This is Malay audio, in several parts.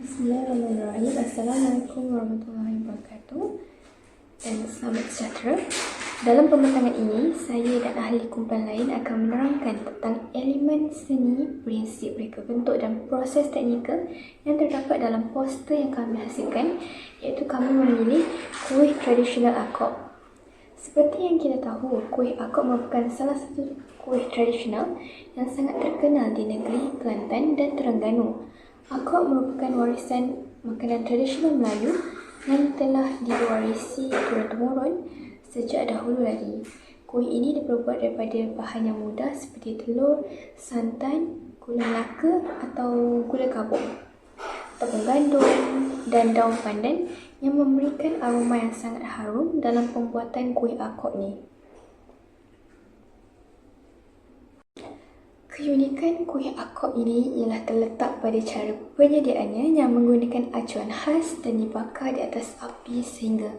Bismillahirrahmanirrahim. Assalamualaikum warahmatullahi wabarakatuh dan selamat sejahtera. Dalam pembentangan ini, saya dan ahli kumpulan lain akan menerangkan tentang elemen seni, prinsip reka bentuk dan proses teknikal yang terdapat dalam poster yang kami hasilkan, iaitu kami memilih kuih tradisional Akop. Seperti yang kita tahu, kuih Akop merupakan salah satu kuih tradisional yang sangat terkenal di negeri Kelantan dan Terengganu. Akop merupakan warisan makanan tradisional Melayu yang telah diwarisi turun-temurun sejak dahulu lagi. Kuih ini diperbuat daripada bahan yang mudah seperti telur, santan, gula melaka atau gula kabung, tepung gandum dan daun pandan yang memberikan aroma yang sangat harum dalam pembuatan kuih Akop ni. Keunikan kuih Akop ini ialah terletak pada cara penyediaannya yang menggunakan acuan khas dan dibakar di atas api sehingga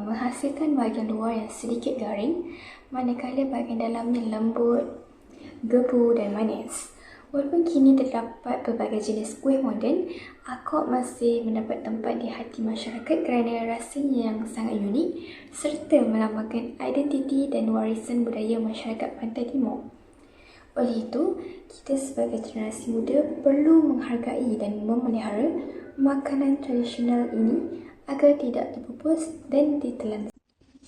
menghasilkan bahagian luar yang sedikit garing, manakala bahagian dalamnya lembut, gebu dan manis. Walaupun kini terdapat pelbagai jenis kuih moden, Akop masih mendapat tempat di hati masyarakat kerana rasanya yang sangat unik serta melambangkan identiti dan warisan budaya masyarakat Pantai Timur. Oleh itu, kita sebagai generasi muda perlu menghargai dan memelihara makanan tradisional ini agar tidak terpupus dan ditelan.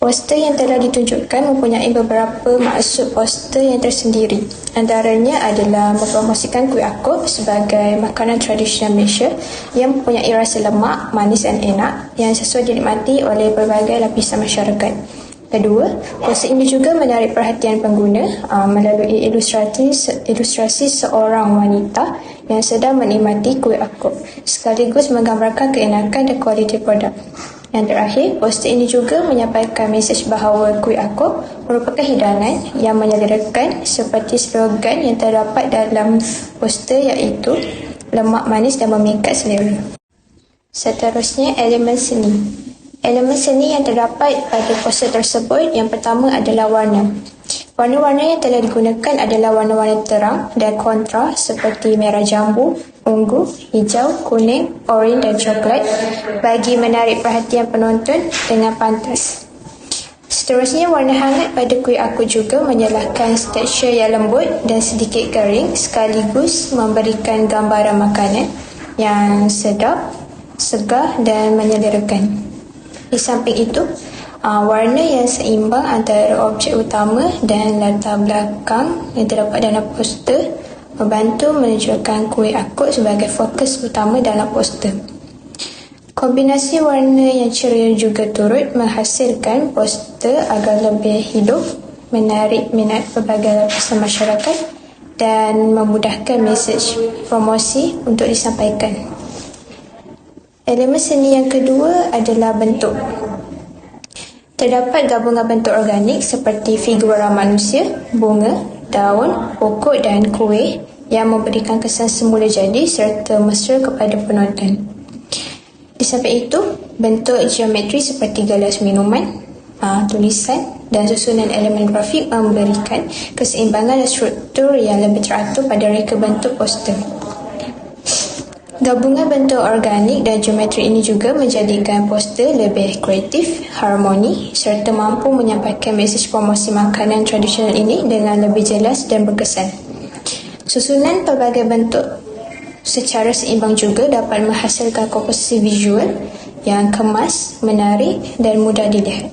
Poster yang telah ditunjukkan mempunyai beberapa maksud poster yang tersendiri. Antaranya adalah mempromosikan kuih Akop sebagai makanan tradisional Malaysia yang mempunyai rasa lemak, manis dan enak yang sesuai dinikmati oleh pelbagai lapisan masyarakat. Kedua, poster ini juga menarik perhatian pengguna melalui ilustrasi seorang wanita yang sedang menikmati kuih Akop sekaligus menggambarkan keenakan dan kualiti produk. Yang terakhir, poster ini juga menyampaikan mesej bahawa kuih Akop merupakan hidangan yang menyederakan seperti slogan yang terdapat dalam poster iaitu lemak, manis dan memikat selera. Seterusnya, elemen seni. Elemen seni yang terdapat pada poster tersebut yang pertama adalah warna. Warna-warna yang telah digunakan adalah warna-warna terang dan kontra seperti merah jambu, ungu, hijau, kuning, oranye dan coklat bagi menarik perhatian penonton dengan pantas. Seterusnya, warna hangat pada kuih Akop juga menyalahkan tekstur yang lembut dan sedikit garing sekaligus memberikan gambaran makanan yang sedap, segar dan menyelerakan. Di samping itu, warna yang seimbang antara objek utama dan latar belakang yang terdapat dalam poster membantu menunjukkan kuih Akop sebagai fokus utama dalam poster. Kombinasi warna yang ceria juga turut menghasilkan poster agar lebih hidup, menarik minat pelbagai lapisan masyarakat dan memudahkan mesej promosi untuk disampaikan. Elemen seni yang kedua adalah bentuk. Terdapat gabungan bentuk organik seperti figura manusia, bunga, daun, pokok dan kuih yang memberikan kesan semula jadi serta mesra kepada penonton. Di samping itu, bentuk geometri seperti gelas minuman, tulisan dan susunan elemen grafik memberikan keseimbangan dan struktur yang lebih teratur pada reka bentuk poster. Gabungan bentuk organik dan geometri ini juga menjadikan poster lebih kreatif, harmoni serta mampu menyampaikan mesej promosi makanan tradisional ini dengan lebih jelas dan berkesan. Susunan pelbagai bentuk secara seimbang juga dapat menghasilkan komposisi visual yang kemas, menarik dan mudah dilihat.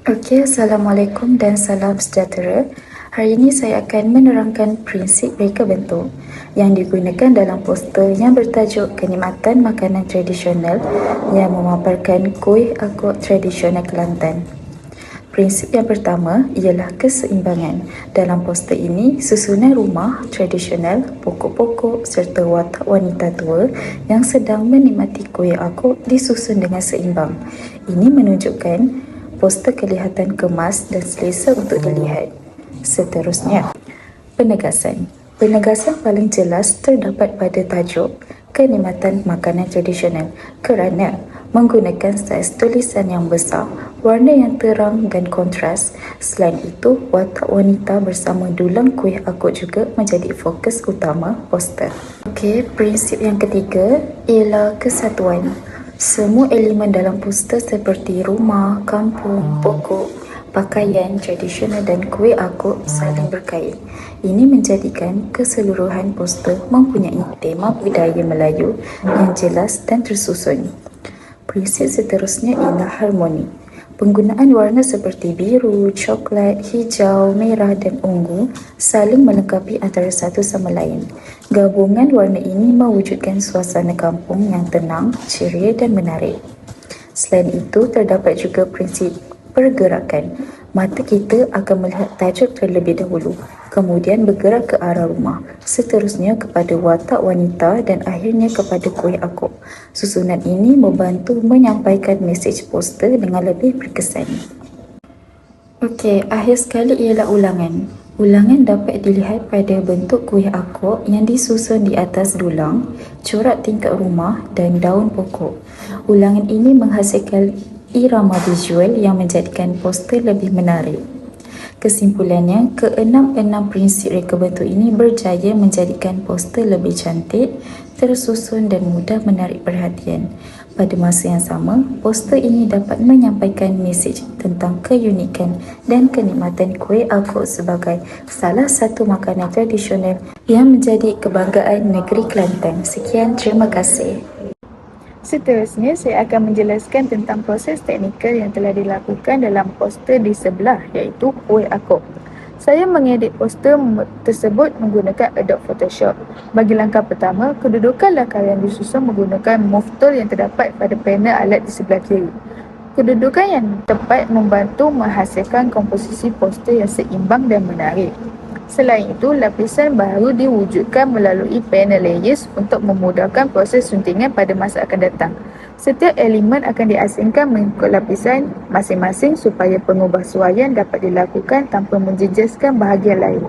Okey, Assalamualaikum dan salam sejahtera. Hari ini saya akan menerangkan prinsip reka bentuk yang digunakan dalam poster yang bertajuk Kenikmatan Makanan Tradisional yang memaparkan kuih Akop tradisional Kelantan. Prinsip yang pertama ialah keseimbangan. Dalam poster ini, susunan rumah tradisional, pokok-pokok serta watak wanita tua yang sedang menikmati kuih Akop disusun dengan seimbang. Ini menunjukkan poster kelihatan kemas dan selesa untuk dilihat. Seterusnya, penegasan. Penegasan paling jelas terdapat pada tajuk Kenikmatan Makanan Tradisional kerana menggunakan saiz tulisan yang besar, warna yang terang dan kontras. Selain itu, watak wanita bersama dulang kuih akut juga menjadi fokus utama poster. Okey, prinsip yang ketiga ialah kesatuan. Semua elemen dalam poster seperti rumah, kampung, pokok, pakaian tradisional dan kuih akut saling berkait. Ini menjadikan keseluruhan poster mempunyai tema budaya Melayu yang jelas dan tersusun. Prinsip seterusnya ialah harmoni. Penggunaan warna seperti biru, coklat, hijau, merah dan ungu saling melengkapi antara satu sama lain. Gabungan warna ini mewujudkan suasana kampung yang tenang, ceria dan menarik. Selain itu, terdapat juga prinsip pergerakan. Mata kita akan melihat tajuk terlebih dahulu, kemudian bergerak ke arah rumah, seterusnya kepada watak wanita dan akhirnya kepada kuih akut. Susunan ini membantu menyampaikan mesej poster dengan lebih berkesan. Okey, akhir sekali ialah ulangan. Ulangan dapat dilihat pada bentuk kuih akut yang disusun di atas dulang, corak tingkap rumah dan daun pokok. Ulangan ini menghasilkan irama visual yang menjadikan poster lebih menarik. Kesimpulannya, keenam prinsip reka bentuk ini berjaya menjadikan poster lebih cantik, tersusun dan mudah menarik perhatian. Pada masa yang sama, poster ini dapat menyampaikan mesej tentang keunikan dan kenikmatan kuih akut sebagai salah satu makanan tradisional yang menjadi kebanggaan negeri Kelantan. Sekian, terima kasih. Seterusnya, saya akan menjelaskan tentang proses teknikal yang telah dilakukan dalam poster di sebelah, iaitu kuih akut. Saya mengedit poster tersebut menggunakan Adobe Photoshop. Bagi langkah pertama, kedudukan lakar yang disusun menggunakan move tool yang terdapat pada panel alat di sebelah kiri. Kedudukan yang tepat membantu menghasilkan komposisi poster yang seimbang dan menarik. Selain itu, lapisan baru diwujudkan melalui panel layers untuk memudahkan proses suntingan pada masa akan datang. Setiap elemen akan diasingkan mengikut lapisan masing-masing supaya pengubahsuaian dapat dilakukan tanpa menjejaskan bahagian lain.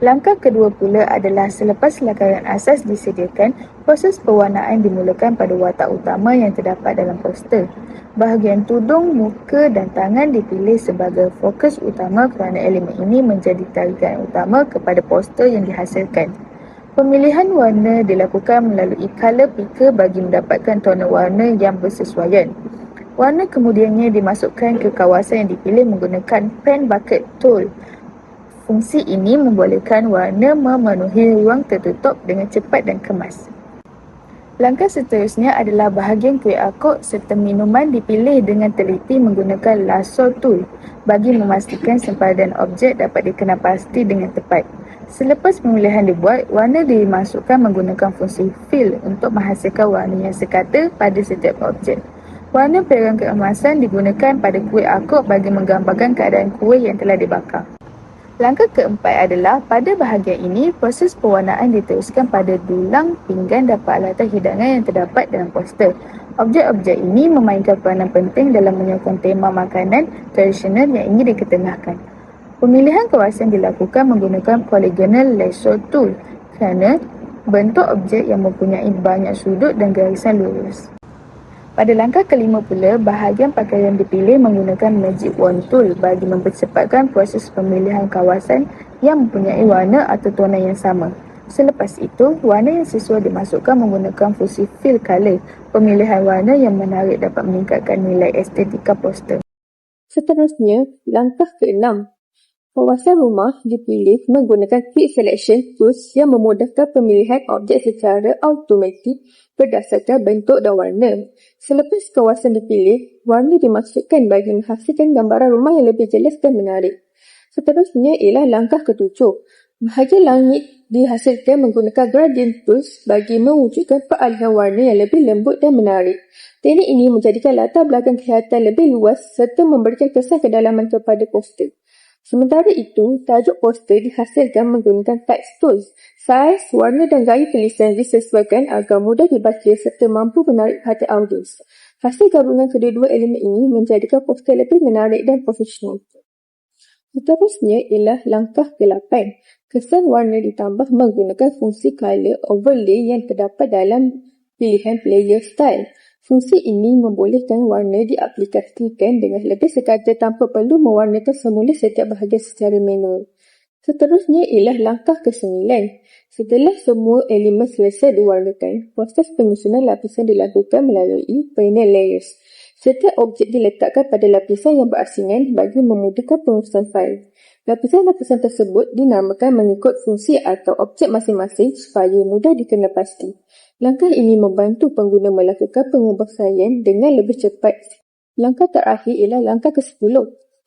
Langkah kedua pula adalah selepas lakaran asas disediakan, proses pewarnaan dimulakan pada watak utama yang terdapat dalam poster. Bahagian tudung, muka dan tangan dipilih sebagai fokus utama kerana elemen ini menjadi tarikan utama kepada poster yang dihasilkan. Pemilihan warna dilakukan melalui color picker bagi mendapatkan tona warna yang bersesuaian. Warna kemudiannya dimasukkan ke kawasan yang dipilih menggunakan pen bucket tool. Fungsi ini membolehkan warna memenuhi ruang tertutup dengan cepat dan kemas. Langkah seterusnya adalah bahagian kuih akut serta minuman dipilih dengan teliti menggunakan lasso tool bagi memastikan sempadan objek dapat dikenal pasti dengan tepat. Selepas pemilihan dibuat, warna dimasukkan menggunakan fungsi fill untuk menghasilkan warna yang sekata pada setiap objek. Warna perang keemasan digunakan pada kuih akut bagi menggambarkan keadaan kuih yang telah dibakar. Langkah keempat adalah pada bahagian ini, proses pewarnaan diteruskan pada dulang, pinggan dan peralatan hidangan yang terdapat dalam poster. Objek-objek ini memainkan peranan penting dalam menyokong tema makanan tradisional yang ingin diketengahkan. Pemilihan kawasan dilakukan menggunakan polygonal lasso tool kerana bentuk objek yang mempunyai banyak sudut dan garisan lurus. Pada langkah kelima pula, bahagian pakaian dipilih menggunakan magic wand tool bagi mempercepatkan proses pemilihan kawasan yang mempunyai warna atau tona yang sama. Selepas itu, warna yang sesuai dimasukkan menggunakan fungsi fill color. Pemilihan warna yang menarik dapat meningkatkan nilai estetika poster. Seterusnya, langkah ke-6. Kawasan rumah dipilih menggunakan Quick Selection Tools yang memudahkan pemilihan objek secara automatik berdasarkan bentuk dan warna. Selepas kawasan dipilih, warna dimasukkan bagi menghasilkan gambaran rumah yang lebih jelas dan menarik. Seterusnya ialah langkah ke-7. Bahagian langit dihasilkan menggunakan Gradient Tools bagi mewujudkan peralihan warna yang lebih lembut dan menarik. Teknik ini menjadikan latar belakang kelihatan lebih luas serta memberikan kesan kedalaman kepada poster. Sementara itu, tajuk poster dihasilkan menggunakan text tools. Saiz, warna dan gaya tulisan disesuaikan agar mudah dibaca serta mampu menarik perhatian audiens. Hasil gabungan kedua-dua elemen ini menjadikan poster lebih menarik dan profesional. Seterusnya ialah langkah ke-8. Kesan warna ditambah menggunakan fungsi color overlay yang terdapat dalam pilihan player style. Fungsi ini membolehkan warna diaplikasikan dengan lebih sekadar tanpa perlu mewarnakan semula setiap bahagian secara manual. Seterusnya ialah langkah ke-9. Setelah semua elemen selesai diwarnakan, proses penyusunan lapisan dilakukan melalui panel layers. Setiap objek diletakkan pada lapisan yang berasingan bagi memudahkan pengurusan fail. Lapisan-lapisan tersebut dinamakan mengikut fungsi atau objek masing-masing supaya mudah dikenal pasti. Langkah ini membantu pengguna melakukan pengubahsaian dengan lebih cepat. Langkah terakhir ialah langkah ke-10.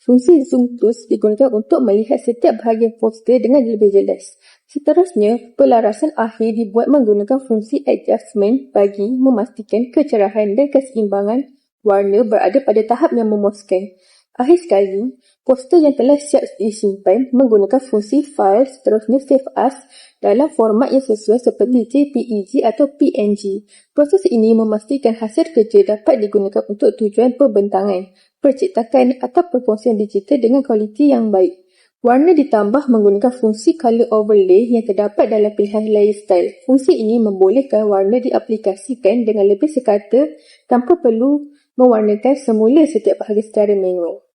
Fungsi zoom tools digunakan untuk melihat setiap bahagian poster dengan lebih jelas. Seterusnya, pelarasan akhir dibuat menggunakan fungsi adjustment bagi memastikan kecerahan dan keseimbangan warna berada pada tahap yang memuaskan. Akhir sekali, poster yang telah siap disimpan menggunakan fungsi file seterusnya save as dalam format yang sesuai seperti JPEG atau PNG. Proses ini memastikan hasil kerja dapat digunakan untuk tujuan perbentangan, percetakan atau perkongsian digital dengan kualiti yang baik. Warna ditambah menggunakan fungsi color overlay yang terdapat dalam pilihan layer style. Fungsi ini membolehkan warna diaplikasikan dengan lebih sekata tanpa perlu mewarnakan semula setiap bahagian secara manual.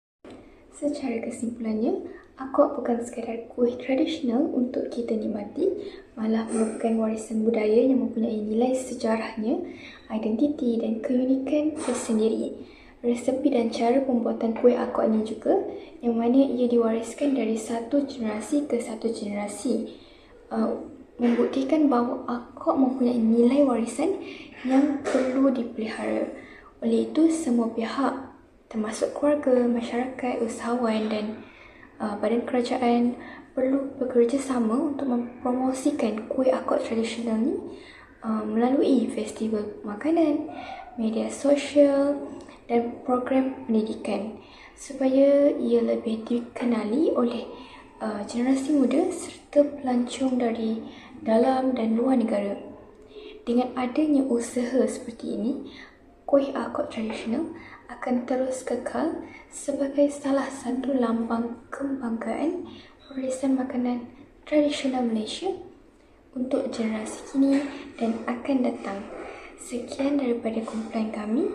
Secara kesimpulannya, akok bukan sekadar kuih tradisional untuk kita nikmati, malah merupakan warisan budaya yang mempunyai nilai sejarahnya, identiti dan keunikan tersendiri. Resepi dan cara pembuatan kuih akok ini juga, yang mana ia diwariskan dari satu generasi ke satu generasi, membuktikan bahawa akok mempunyai nilai warisan yang perlu dipelihara. Oleh itu, semua pihak, termasuk keluarga, masyarakat, usahawan dan badan kerajaan perlu bekerjasama untuk mempromosikan kuih akok tradisional ni melalui festival makanan, media sosial dan program pendidikan supaya ia lebih dikenali oleh generasi muda serta pelancong dari dalam dan luar negara. Dengan adanya usaha seperti ini, kuih akok tradisional akan terus kekal sebagai salah satu lambang kebanggaan warisan makanan tradisional Malaysia untuk generasi kini dan akan datang. Sekian daripada kumpulan kami.